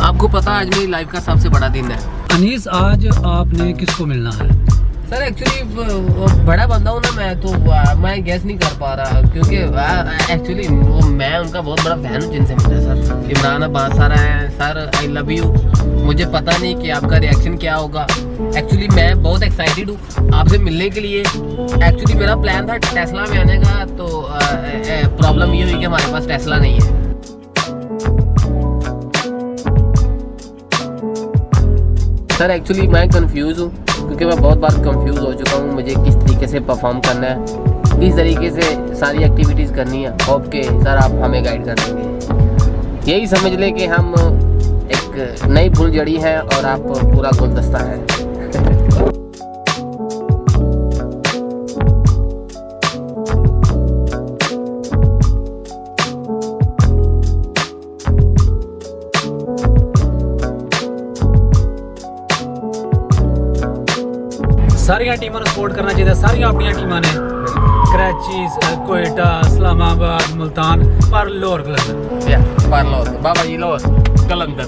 आपको पता आज मेरी लाइफ का सबसे बड़ा दिन है। अनीस, आज आपने किसको मिलना है? सर एक्चुअली बड़ा बंदा हूँ ना मैं, तो मैं गैस नहीं कर पा रहा, क्योंकि एक्चुअली मैं उनका बहुत बड़ा फैन हूँ जिनसे मिला। सर इमरान अब्बास सर हैं। Sir I love you. मुझे पता नहीं कि आपका रिएक्शन क्या होगा। एक्चुअली मैं बहुत एक्साइटेड हूँ आपसे मिलने के लिए। एक्चुअली मेरा प्लान था टेस्ला में आने का, तो प्रॉब्लम ये हुई कि हमारे पास टेस्ला नहीं है। सर एक्चुअली मैं कंफ्यूज हूँ, क्योंकि मैं बहुत बार कंफ्यूज हो चुका हूँ। मुझे किस तरीके से परफॉर्म करना है, किस तरीके से सारी एक्टिविटीज़ करनी है। होप के सर आप हमें गाइड कर देंगे। यही समझ लें कि हम एक नई फुलझड़ी है और आप पूरा गुलदस्ता है। सारिया टीमां ਨੂੰ सपोर्ट करना चाहिए। सारिया अपनी टीमां ने कराची, कोयटा, इस्लामाबाद, मुल्तान, पर लाहौर कलंदर। या पर लाहौर, बाबा जी लाहौर कलंदर।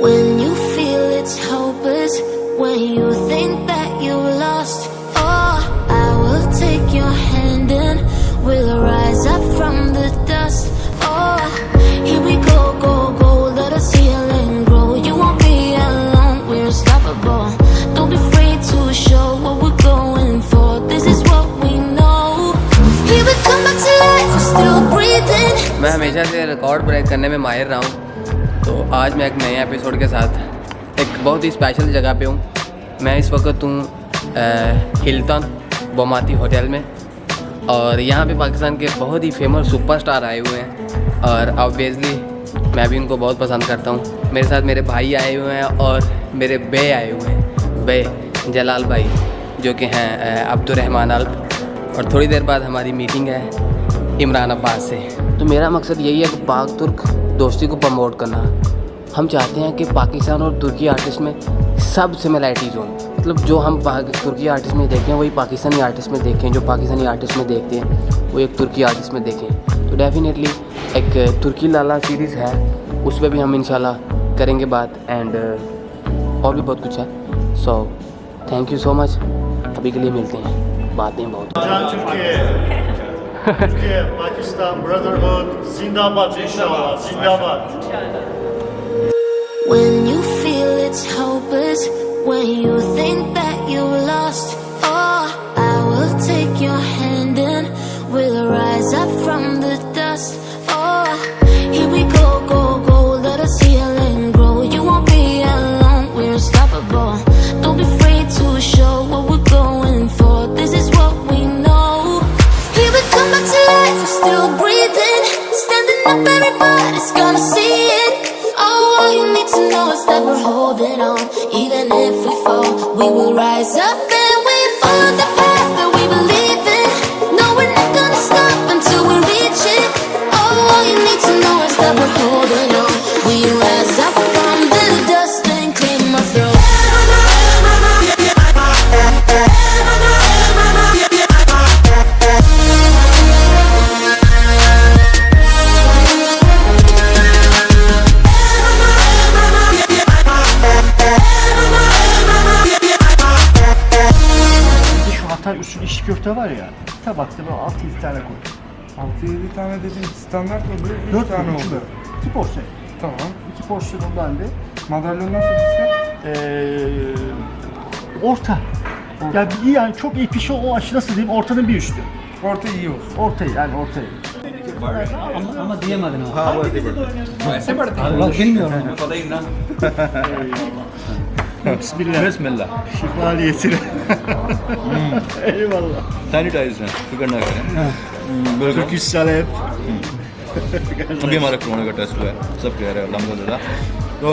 When you feel it's hopeless, when you think that you lost, oh, I will take your hand and we'll rise up from the dust. Oh, here we go, go, go, let us heal and grow. You won't be alone, we're unstoppable. Don't be afraid to show what we're going for. This is what we know. Here we come back to life, we're still breathing. मैं हमेशा से record break करने में माहिर रहा हूँ, तो आज मैं एक नए एपिसोड के साथ एक बहुत ही स्पेशल जगह पे हूँ। मैं इस वक्त हूँ हिल्टन बोमाती होटल में, और यहाँ पे पाकिस्तान के बहुत ही फेमस सुपरस्टार आए हुए हैं, और ऑब्वियसली मैं भी उनको बहुत पसंद करता हूँ। मेरे साथ मेरे भाई आए हुए हैं और मेरे बे आए हुए हैं, बे जलाल भाई, जो कि हैं अब्दुर्रहमान अल्प। और थोड़ी देर बाद हमारी मीटिंग है इमरान अब्बास से। तो मेरा मकसद यही है कि पाक तुर्क दोस्ती को प्रमोट करना। हम चाहते हैं कि पाकिस्तान और तुर्की आर्टिस्ट में सब सिमिलैरिटीज़ हों, मतलब जो हम तुर्की आर्टिस्ट में देखें वही पाकिस्तानी आर्टिस्ट में देखें, जो पाकिस्तानी आर्टिस्ट में देखते हैं वो एक तुर्की आर्टिस्ट में देखें। तो डेफिनेटली एक तुर्की लाला सीरीज़ है, उस पर भी हम इंशाल्लाह करेंगे बात, एंड और भी बहुत कुछ है। So thank you so much. अभी के लिए मिलते हैं, बातें बहुत। Türkiye, Pakistan, brotherhood, zindabad inşallah, zindabad. When you feel it's hopeless, when you think that you lost, oh, I will take your hand and we'll rise up from the dust. Oh, here we go, go, go, let us heal and grow. You won't be alone, we're unstoppable. Don't be afraid to show what we're going for. This is what we know. Here we come back to life, we're still breathing. Standing up, everybody's gonna see it. Oh, all you need to know is that we're holding on. Even if we fall, we will rise up and we follow the path that we believe in. No, we're not gonna stop until we reach it. Oh, all you need to know is that we're holding on. We rise up from the dust and clear my throat. Hatay usulü içli köfte var ya, tabakta böyle 6-7 tane koy. 6-7 tane dediğin standart mı bu? 4 tane tane oldu. 2 porsiyon. Tamam. 2 porsiyonundan da Madalyon nasıl ister? orta. Yani iyi, yani çok iyi pişi o aşı, nasıl diyeyim, ortanın bir üstü. Orta iyi olsun. Ortayı, yani ortayı. ama diyemedin ama. Ha, o ऐसे बढ़ते हैं। Allah bilmiyorum. पता ही ना। Bismillah. बिस्मिल्लाह। Şifa niyetine. Eyvallah. Sanitise हैं, फिक्र ना करें। बिल्कुल। Türk İş Salet. अभी हमारा कोरोना का टेस्ट हुआ है, सब कह रहे हैं अल्हम्दुलिल्लाह। तो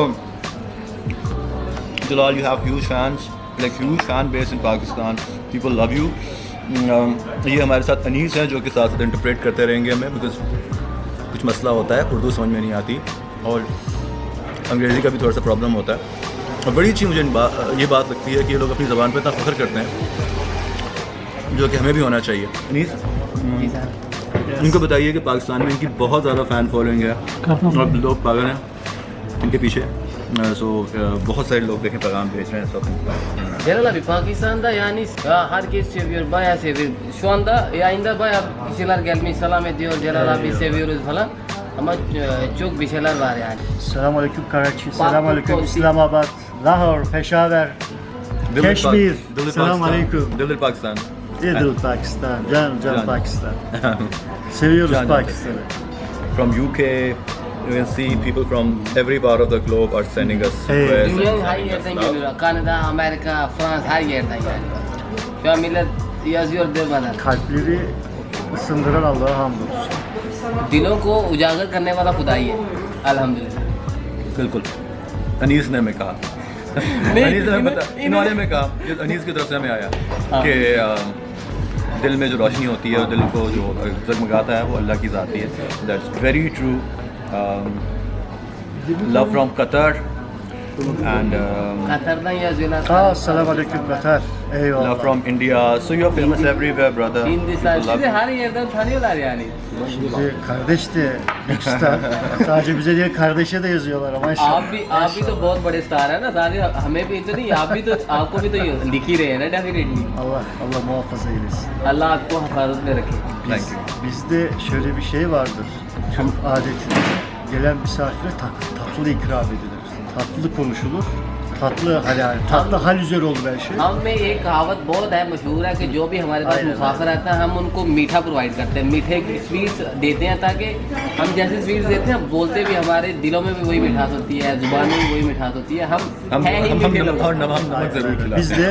जलाल, you have huge fans, like huge fan base in Pakistan. People love you. ये हमारे साथ अनीस हैं जो कि साथ साथ इंटरप्रेट करते रहेंगे हमें, बिकॉज कुछ मसला होता है, उर्दू समझ में नहीं आती और अंग्रेज़ी का भी थोड़ा सा प्रॉब्लम होता है। और बड़ी अच्छी मुझे ये बात लगती है कि ये लोग अपनी ज़बान पर इतना फ़ख्र करते हैं, जो कि हमें भी होना चाहिए। अनीस, इनको बताइए कि पाकिस्तान में इनकी बहुत ज़्यादा फ़ैन फॉलोइंग है और लोग पागल हैं इनके पीछे। सो बहुत सारे लोग देखें पैगाम भेज रहे हैं सब। Celal abi Pakistan'da yani herkes seviyor, bayağı seviyor. Şu anda yayında bayağı bir şeyler gelmiş, selam ediyor, Celal abi seviyoruz falan. Ama çok bir şeyler var yani. Selamünaleyküm Karachi, selamünaleyküm İslamabad, Lahore, Peşaver, Keşmir. Selamünaleyküm. दिल Pakistan. Idil Pakistan, canım Can. Pakistan. Seviyoruz Can. Pakistan'ı. From UK, you can see people from every part of the globe are sending us Hey. prayers. Dünyanın her yerden geliyor. Kanada, Amerika, Fransa her yerden yani. Şu an millet yazıyor diyor bana. Kalpleri ısındıran Allah'a hamdolsun. दिलों को उजागर करने वाला खुदा ही है अल्हम्दुलिल्लाह। बिल्कुल अनीस ने हमें कहा अनीस ने बता इन्होंने में कहा ये अनीस की तरफ से हमें आया कि दिल में जो रोशनी होती है दिल को जो जगमगाता है वो अल्लाह की ज़ाती है। That's very true. Love from Qatar and Katar'dan yazıyorlar. Selamünaleyküm Katar. Eyvallah. love from India. So you're famous everywhere, brother. Hindistan. People love Sizi you. her yerden tanıyorlar yani. Şimdi kardeş de büyük star. Sadece bize değil kardeşe de yazıyorlar ama आप भी तो बहुत बड़े star है ना सारे हमें भी तो नहीं आप भी तो आपको भी तो ये लिख ही रहे हैं ना डेफिनेटली। Allah muhafaza eylesin. अल्लाह आपको हिफाजत में रखे। Thank you. Bizde şöyle bir şey vardır. Tüm adetinde gelen misafire tatlı ikram edilir. Tatlı konuşulur. Tatlı hal üzere olur her şey. हम में एक कहावत बहुत है मशहूर है कि जो भी हमारे पास मुसाफिर आता है हम उनको मीठा प्रोवाइड करते हैं, मीठे की स्वीट्स देते हैं ताकि हम जैसे स्वीट्स देते हैं बोलते भी हमारे दिलों में भी वही मिठास होती है, जुबान में भी वही मिठास होती है। हम हैं ही मीठे लोग। और नमक जरूर खिलाते Biz de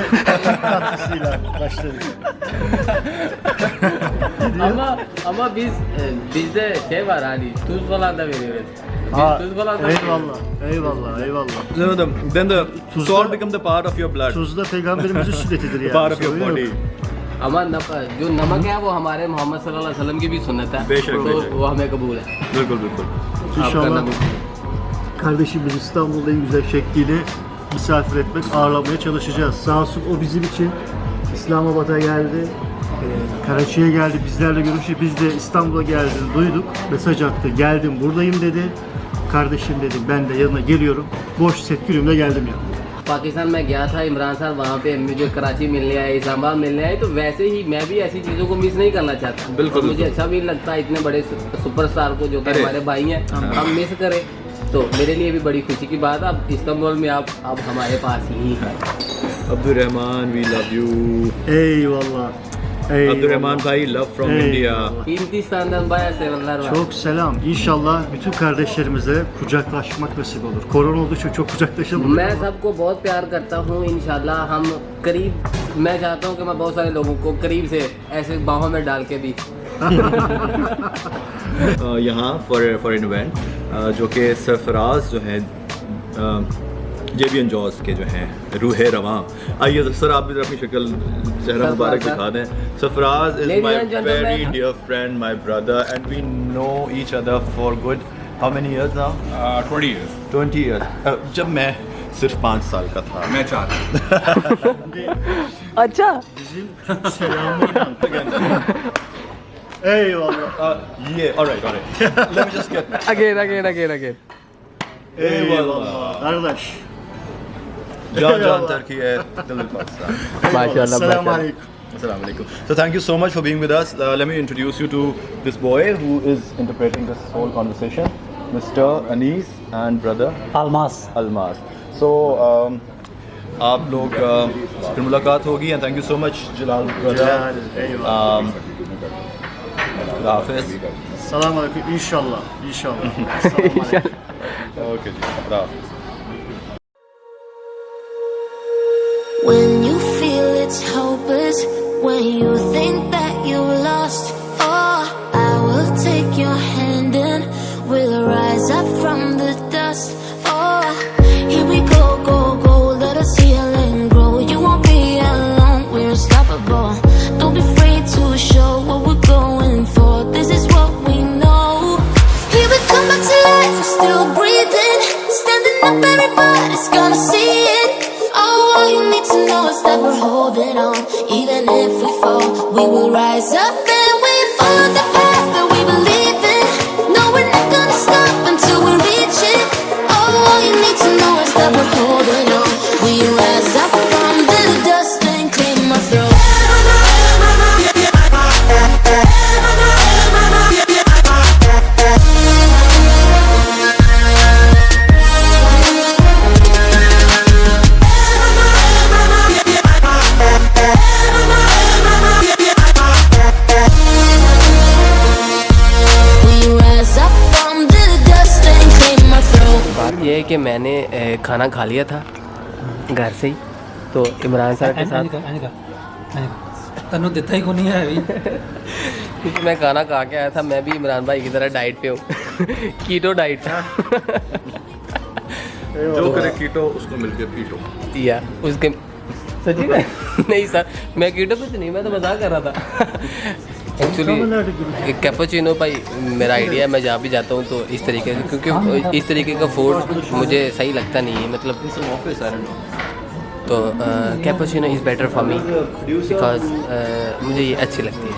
tatlısıyla başladık. ama bizde şey var hani tuz falan da veriyoruz. Biz tuz falan da Eyvallah. Then the Tuzla- salt become the part of your blood, Tuz da peygamberimizin sünnetidir yani. part of your Sorun yok. body. अमर जो नमक है वो हमारे मोहम्मद सल्लल्लाहु अलैहि वसल्लम की भी सुन्नत है, बेशक, तो बेशक। वो हमें कबूल है। बिल्कुल बिल्कुल। आपका İnşallah नमक kardeşimiz İstanbul'da en güzel şekliyle misafir etmek, ağırlamaya çalışacağız. Sağ olsun o bizim için İslamabad'a geldi, Karachi'ye geldi, bizlerle görüştü. Biz de İstanbul'a geldiğini duyduk, mesaj attı, geldim buradayım dedi. Kardeşim dedim, ben de yanına geliyorum. Boş setkülümle geldim ya. Pakistan में गया था इमरान साहब, वहाँ पे मुझे कराची मिलने आए, इस्लामाबाद मिलने आए, तो वैसे ही मैं भी ऐसी चीज़ों को मिस नहीं करना चाहता। बिल्कुल, और मुझे बिल्कुल। अच्छा भी लगता है इतने बड़े सुपरस्टार को जो कि अरे। हमारे भाई हैं हम मिस करें, तो मेरे लिए भी बड़ी खुशी की बात है। अब इस्तांबुल में आप अब हमारे पास ही हैं। Abdurrahman, we love you. Eyvallah. Abdurrahman bhai, love from Eyvallah. India. Hindistan'dan bayağı sevenler var. Çok selam. İnşallah bütün kardeşlerimize kucaklaşmak nasip olur. Korona olduğu için çok kucaklaşamadık. मैं सबको बहुत प्यार करता हूँ, इंशाल्लाह हम करीब, मैं चाहता हूँ कि मैं बहुत सारे लोगों को करीब से ऐसे बाहों में डाल के भी यहाँ फॉर एन इवेंट जो कि सरफराज जो हैं जेबीएन जॉस के जो हैं रूहे रवां। आइए सर आप भी अपनी शक्ल चेहरा मुबारक दिखा दें। Sarfaraz is Ladies my and gentlemen. Very dear friend, my brother, and we know each other for good how many years now? 20 years. 20 years. जब मैं सिर्फ 5 साल का था। मैं 4. अच्छा Bizim Türk selamıyla. Eyvallah. Yeah, all right. Let me just get. again Eyvallah. Kardeş. John Turkey है दिल पाकिस्तान। माशाल्लाह Selamun aleyküm. Assalamu alaikum. So thank you so much for being with us. Let me introduce you to this boy who is interpreting this whole conversation, Mr. Anis and brother Almas. So आप लोग फिर मुलाकात होगी and thank you so much Jalal brother. Eyvallah. Hafiz. Selamun aleyküm. İnşallah. Selamun aleyküm. Okay ji. Hafiz. When you feel it's hopeless, when you think that you've lost, oh, I will take your hand and we'll rise up from the dust. Oh, here we go, let us heal and grow. You won't be alone, we're unstoppable. Don't be afraid to show what we're going for. This is what we know. Here we come back to life, we're still breathing. Standing up, everybody's gonna see it. Oh, all you need to know is that we're holding on. Even if we fall, we will rise up and we follow the path that ये है कि मैंने खाना खा लिया था घर से ही, तो इमरान साहब के साथ तनु देता ही को नहीं है अभी। क्योंकि मैं खाना खा के आया था, मैं भी इमरान भाई की तरह डाइट पे हूँ कीटो डाइट जो करे कीटो उसको मिल गया पीटो। या उसके सच्ची में नहीं सर, मैं कीटो कुछ नहीं, मैं तो मजाक कर रहा था एक्चुअली। कैपुचिनो भाई मेरा आइडिया है, मैं जहाँ भी जाता हूँ तो इस तरीके का, क्योंकि इस तरीके का फूड मुझे सही लगता नहीं है, मतलब तो cappuccino is better for me because मुझे ये अच्छी लगती है।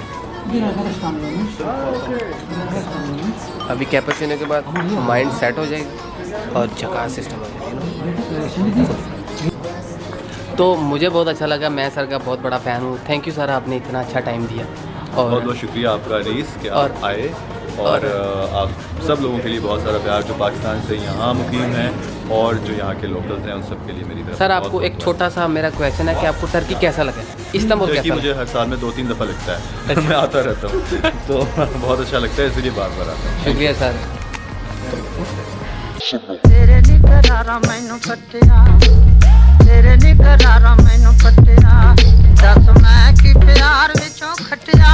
अभी कैपुचिनो के बाद माइंड सेट हो जाएगा और झकास सिस्टम हो जाएगा। तो मुझे बहुत अच्छा लगा, मैं सर का बहुत बड़ा फ़ैन हूँ। थैंक यू सर, आपने इतना अच्छा टाइम दिया और बहुत बहुत शुक्रिया आपका रईस कि आप आए और आप सब लोगों के लिए बहुत सारा प्यार, जो पाकिस्तान से यहाँ मुकीम हैं और जो यहाँ के लोकल्स हैं, उन सब के लिए मेरी तरफ। सर आपको एक छोटा सा मेरा क्वेश्चन है कि आपको टर्की कैसा लगा? इस्तांबुल कैसा लगा? मुझे हर साल में 2-3 दफ़ा लगता है मैं आता रहता हूँ तो बहुत अच्छा लगता है, इसलिए बार बार आता हूँ। शुक्रिया सर। तेरे नी करारा मैनू कटिया, तेरे नी करारा मैनू कटिया, दस मैं की प्यार विचों खटिया।